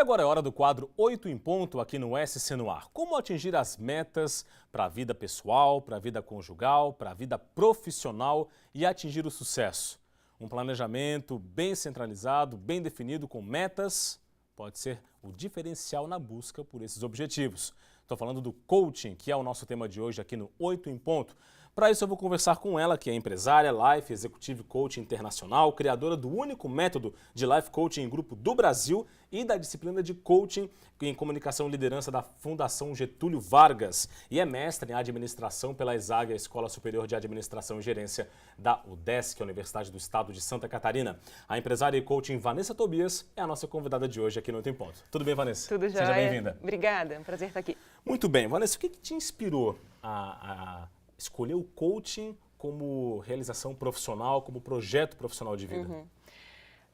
agora é hora do quadro 8 em ponto aqui no SC no Ar. Como atingir as metas para a vida pessoal, para a vida conjugal, para a vida profissional e atingir o sucesso. Um planejamento bem centralizado, bem definido, com metas, pode ser o diferencial na busca por esses objetivos. Estou falando do coaching, que é o nosso tema de hoje aqui no 8 em ponto. Para isso eu vou conversar com ela, que é empresária, Life Executive Coach Internacional, criadora do único método de Life Coaching em grupo do Brasil e da disciplina de Coaching em Comunicação e Liderança da Fundação Getúlio Vargas. E é mestre em Administração pela ESAG, a Escola Superior de Administração e Gerência da UDESC, a Universidade do Estado de Santa Catarina. A empresária e coaching Vanessa Tobias é a nossa convidada de hoje aqui no 8 em ponto. Tudo bem, Vanessa? Tudo jóia. Seja bem-vinda. Obrigada, é um prazer estar aqui. Muito bem. Vanessa, o que te inspirou a escolher o coaching como realização profissional, como projeto profissional de vida?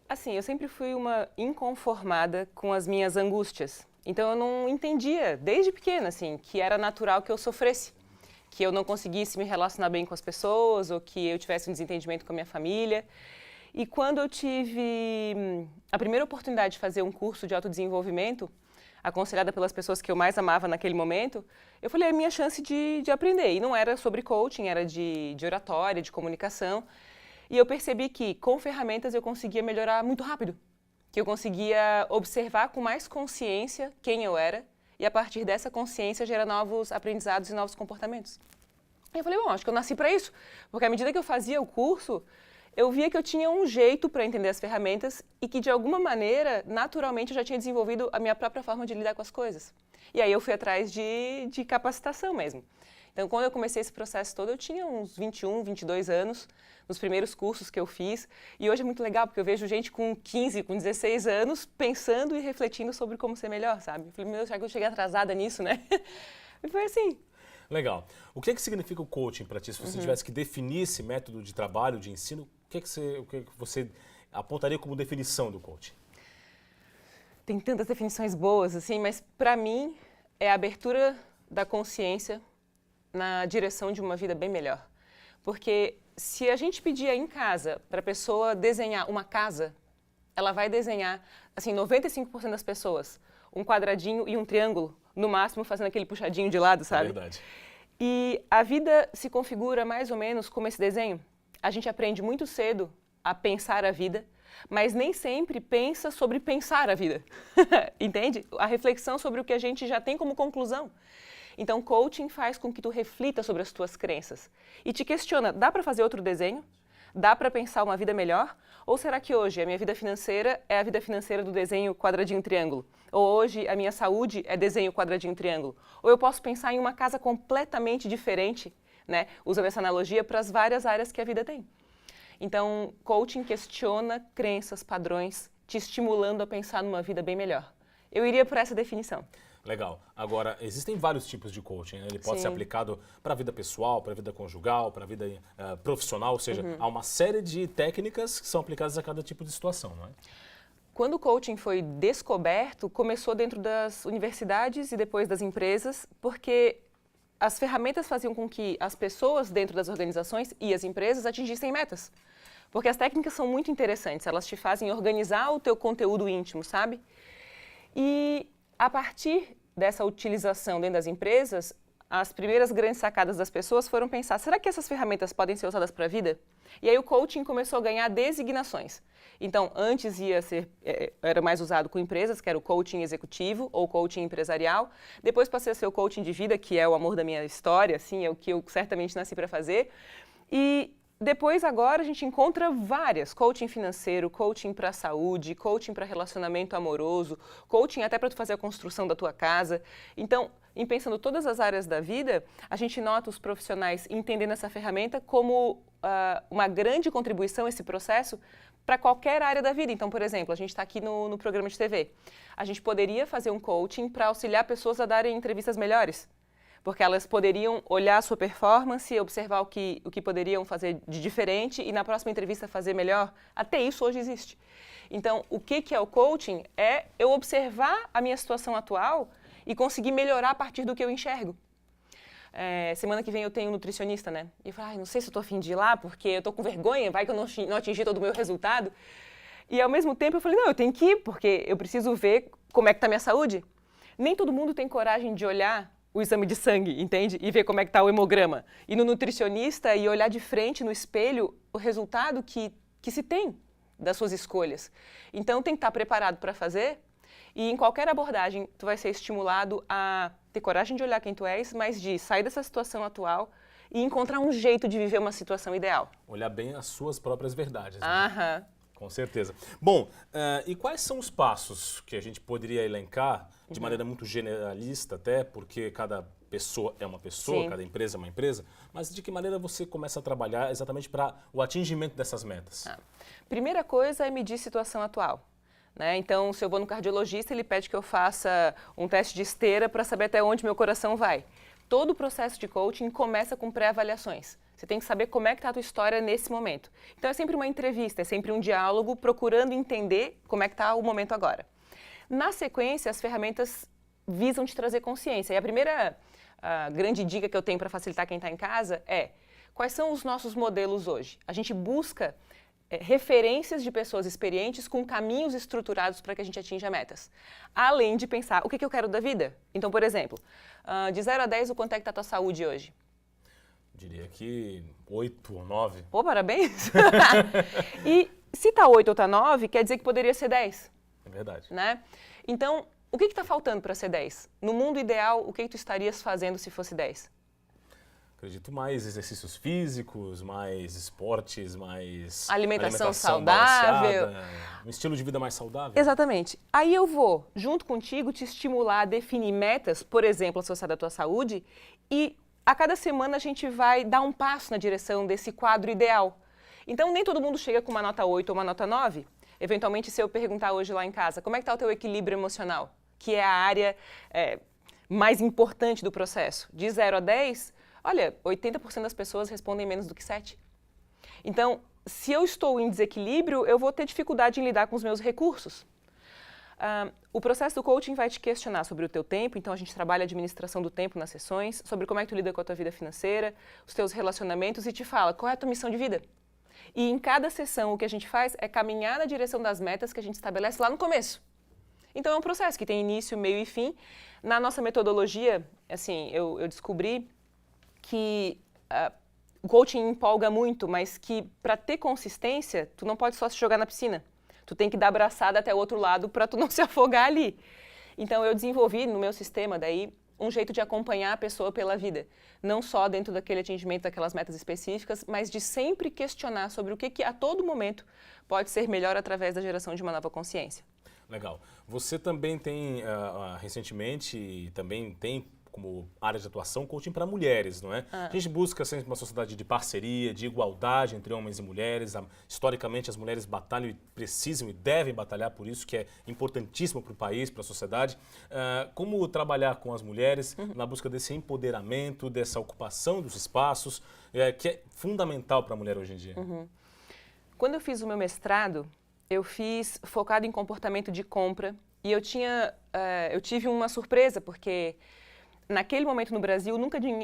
Assim, eu sempre fui uma inconformada com as minhas angústias. Então eu não entendia, desde pequena, assim, que era natural que eu sofresse, que eu não conseguisse me relacionar bem com as pessoas ou que eu tivesse um desentendimento com a minha família. E quando eu tive a primeira oportunidade de fazer um curso de autodesenvolvimento, aconselhada pelas pessoas que eu mais amava naquele momento, eu falei, é a minha chance de aprender. E não era sobre coaching, era de oratória, de comunicação. E eu percebi que com ferramentas eu conseguia melhorar muito rápido. Que eu conseguia observar com mais consciência quem eu era e a partir dessa consciência gerar novos aprendizados e novos comportamentos. Aí eu falei, bom, acho que eu nasci para isso. Porque à medida que eu fazia o curso, eu via que eu tinha um jeito para entender as ferramentas e que, de alguma maneira, naturalmente, eu já tinha desenvolvido a minha própria forma de lidar com as coisas. E aí eu fui atrás de capacitação mesmo. Então, quando eu comecei esse processo todo, eu tinha uns 21, 22 anos, nos primeiros cursos que eu fiz. E hoje é muito legal, porque eu vejo gente com 15, com 16 anos, pensando e refletindo sobre como ser melhor, sabe? Eu falei, meu Deus, será que eu cheguei atrasada nisso, né? E foi assim. Legal. O que significa o coaching para ti? Se você tivesse que definir esse método de trabalho, de ensino, o que você apontaria como definição do coaching? Tem tantas definições boas, assim, mas para mim é a abertura da consciência na direção de uma vida bem melhor. Porque se a gente pedir em casa para a pessoa desenhar uma casa, ela vai desenhar, assim, 95% das pessoas, um quadradinho e um triângulo, no máximo fazendo aquele puxadinho de lado, sabe? É verdade. E a vida se configura mais ou menos como esse desenho. A gente aprende muito cedo a pensar a vida, mas nem sempre pensa sobre pensar a vida, entende? A reflexão sobre o que a gente já tem como conclusão. Então, coaching faz com que tu reflita sobre as tuas crenças e te questiona, dá para fazer outro desenho? Dá para pensar uma vida melhor? Ou será que hoje a minha vida financeira é a vida financeira do desenho quadradinho triângulo? Ou hoje a minha saúde é desenho quadradinho triângulo? Ou eu posso pensar em uma casa completamente diferente, né? Usando essa analogia para as várias áreas que a vida tem. Então, coaching questiona crenças, padrões, te estimulando a pensar numa vida bem melhor. Eu iria por essa definição. Legal. Agora, existem vários tipos de coaching, né? Ele pode Sim. ser aplicado para a vida pessoal, para a vida conjugal, para a vida profissional, ou seja, há uma série de técnicas que são aplicadas a cada tipo de situação, não é? Quando o coaching foi descoberto, começou dentro das universidades e depois das empresas, porque as ferramentas faziam com que as pessoas dentro das organizações e as empresas atingissem metas. Porque as técnicas são muito interessantes, elas te fazem organizar o teu conteúdo íntimo, sabe? E a partir dessa utilização dentro das empresas, as primeiras grandes sacadas das pessoas foram pensar, será que essas ferramentas podem ser usadas para a vida? E aí o coaching começou a ganhar designações. Então, antes era mais usado com empresas, que era o coaching executivo ou coaching empresarial. Depois passei a ser o coaching de vida, que é o amor da minha história, assim, é o que eu certamente nasci para fazer. E depois, agora, a gente encontra várias, coaching financeiro, coaching para a saúde, coaching para relacionamento amoroso, coaching até para tu fazer a construção da tua casa. Então, em pensando todas as áreas da vida, a gente nota os profissionais entendendo essa ferramenta como uma grande contribuição, esse processo, para qualquer área da vida. Então, por exemplo, a gente está aqui no programa de TV. A gente poderia fazer um coaching para auxiliar pessoas a darem entrevistas melhores. Porque elas poderiam olhar a sua performance, observar o que poderiam fazer de diferente e na próxima entrevista fazer melhor. Até isso hoje existe. Então, o que é o coaching? É eu observar a minha situação atual e conseguir melhorar a partir do que eu enxergo. Semana que vem eu tenho um nutricionista, né? E eu falo, não sei se eu tô a fim de ir lá, porque eu tô com vergonha, vai que eu não atingi todo o meu resultado. E ao mesmo tempo eu falei, não, eu tenho que ir, porque eu preciso ver como é que está a minha saúde? Nem todo mundo tem coragem de olhar o exame de sangue, entende? E ver como é que está o hemograma. Ir no nutricionista e olhar de frente no espelho o resultado que se tem das suas escolhas. Então, tem que estar preparado para fazer. E em qualquer abordagem, tu vai ser estimulado a ter coragem de olhar quem tu és, mas de sair dessa situação atual e encontrar um jeito de viver uma situação ideal. Olhar bem as suas próprias verdades. Né? Aham. Com certeza. Bom, e quais são os passos que a gente poderia elencar de maneira muito generalista até, porque cada pessoa é uma pessoa, Sim. cada empresa é uma empresa, mas de que maneira você começa a trabalhar exatamente para o atingimento dessas metas? Primeira coisa é medir a situação atual. Né? Então, se eu vou no cardiologista, ele pede que eu faça um teste de esteira para saber até onde meu coração vai. Todo o processo de coaching começa com pré-avaliações. Você tem que saber como é que está a tua história nesse momento. Então, é sempre uma entrevista, é sempre um diálogo procurando entender como é que está o momento agora. Na sequência, as ferramentas visam te trazer consciência. E a primeira grande dica que eu tenho para facilitar quem está em casa é: quais são os nossos modelos hoje? A gente busca referências de pessoas experientes com caminhos estruturados para que a gente atinja metas. Além de pensar, o que eu quero da vida? Então, por exemplo, de 0 a 10, o quanto é que está a tua saúde hoje? Diria que 8 ou 9. Pô, parabéns! E se está 8 ou está 9, quer dizer que poderia ser 10. É verdade. Né? Então, o que está faltando para ser 10? No mundo ideal, o que tu estarias fazendo se fosse 10? Acredito mais exercícios físicos, mais esportes, mais alimentação saudável, um estilo de vida mais saudável. Exatamente. Aí eu vou, junto contigo, te estimular a definir metas, por exemplo, associadas à tua saúde, e a cada semana a gente vai dar um passo na direção desse quadro ideal. Então, nem todo mundo chega com uma nota 8 ou uma nota 9. Eventualmente, se eu perguntar hoje lá em casa, como é que está o teu equilíbrio emocional? Que é a área mais importante do processo. De 0 a 10, olha, 80% das pessoas respondem menos do que 7. Então, se eu estou em desequilíbrio, eu vou ter dificuldade em lidar com os meus recursos. O processo do coaching vai te questionar sobre o teu tempo, então a gente trabalha a administração do tempo nas sessões, sobre como é que tu lida com a tua vida financeira, os teus relacionamentos e te fala qual é a tua missão de vida. E em cada sessão o que a gente faz é caminhar na direção das metas que a gente estabelece lá no começo. Então é um processo que tem início, meio e fim. Na nossa metodologia, assim, eu descobri que o coaching empolga muito, mas que para ter consistência, tu não pode só se jogar na piscina. Tu tem que dar abraçada até o outro lado para tu não se afogar ali. Então eu desenvolvi no meu sistema daí um jeito de acompanhar a pessoa pela vida. Não só dentro daquele atingimento daquelas metas específicas, mas de sempre questionar sobre o que a todo momento pode ser melhor através da geração de uma nova consciência. Legal. Você também tem, recentemente, também tem como área de atuação coaching para mulheres, não é? A gente busca sempre uma sociedade de parceria, de igualdade entre homens e mulheres. Historicamente, as mulheres batalham e precisam e devem batalhar por isso, que é importantíssimo para o país, para a sociedade. Como trabalhar com as mulheres na busca desse empoderamento, dessa ocupação dos espaços, que é fundamental para a mulher hoje em dia? Quando eu fiz o meu mestrado, eu fiz focado em comportamento de compra e eu tive uma surpresa, porque naquele momento no Brasil,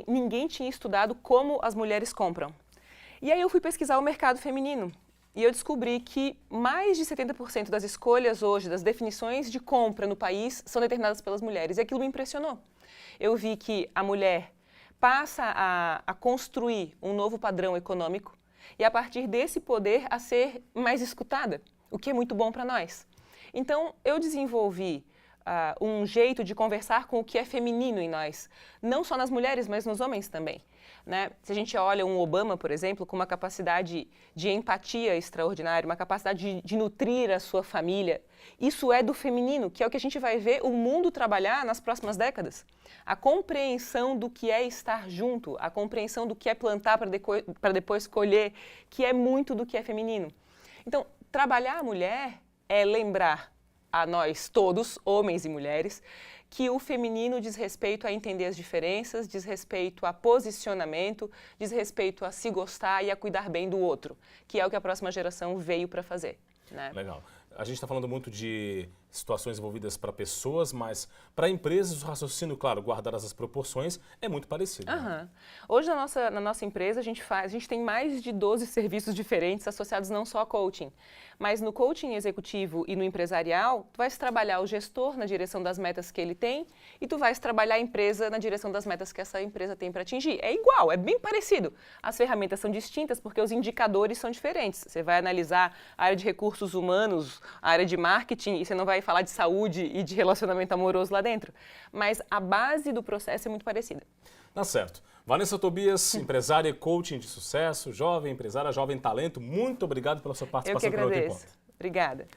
ninguém tinha estudado como as mulheres compram. E aí eu fui pesquisar o mercado feminino e eu descobri que mais de 70% das escolhas hoje, das definições de compra no país, são determinadas pelas mulheres. E aquilo me impressionou. Eu vi que a mulher passa a construir um novo padrão econômico e, a partir desse poder, a ser mais escutada, o que é muito bom para nós. Então, eu desenvolvi um jeito de conversar com o que é feminino em nós, não só nas mulheres, mas nos homens também. Né? Se a gente olha um Obama, por exemplo, com uma capacidade de empatia extraordinária, uma capacidade de nutrir a sua família, isso é do feminino, que é o que a gente vai ver o mundo trabalhar nas próximas décadas. A compreensão do que é estar junto, a compreensão do que é plantar para depois colher, que é muito do que é feminino. Então, trabalhar a mulher é lembrar a nós todos, homens e mulheres, que o feminino diz respeito a entender as diferenças, diz respeito a posicionamento, diz respeito a se gostar e a cuidar bem do outro, que é o que a próxima geração veio para fazer. Né? Legal. a gente está falando muito de situações envolvidas para pessoas, mas para empresas o raciocínio, claro, guardadas as proporções, é muito parecido. Né? Aham. Hoje na nossa empresa a gente tem mais de 12 serviços diferentes associados não só a coaching, mas no coaching executivo e no empresarial, tu vais trabalhar o gestor na direção das metas que ele tem e tu vais trabalhar a empresa na direção das metas que essa empresa tem para atingir. É igual, é bem parecido. As ferramentas são distintas porque os indicadores são diferentes. Você vai analisar a área de recursos humanos, a área de marketing e você não vai falar de saúde e de relacionamento amoroso lá dentro. Mas a base do processo é muito parecida. Tá certo. Vanessa Tobias, empresária e coaching de sucesso, jovem empresária, jovem talento, muito obrigado pela sua participação Eu que no Outro agradeço. Encontro. Obrigada.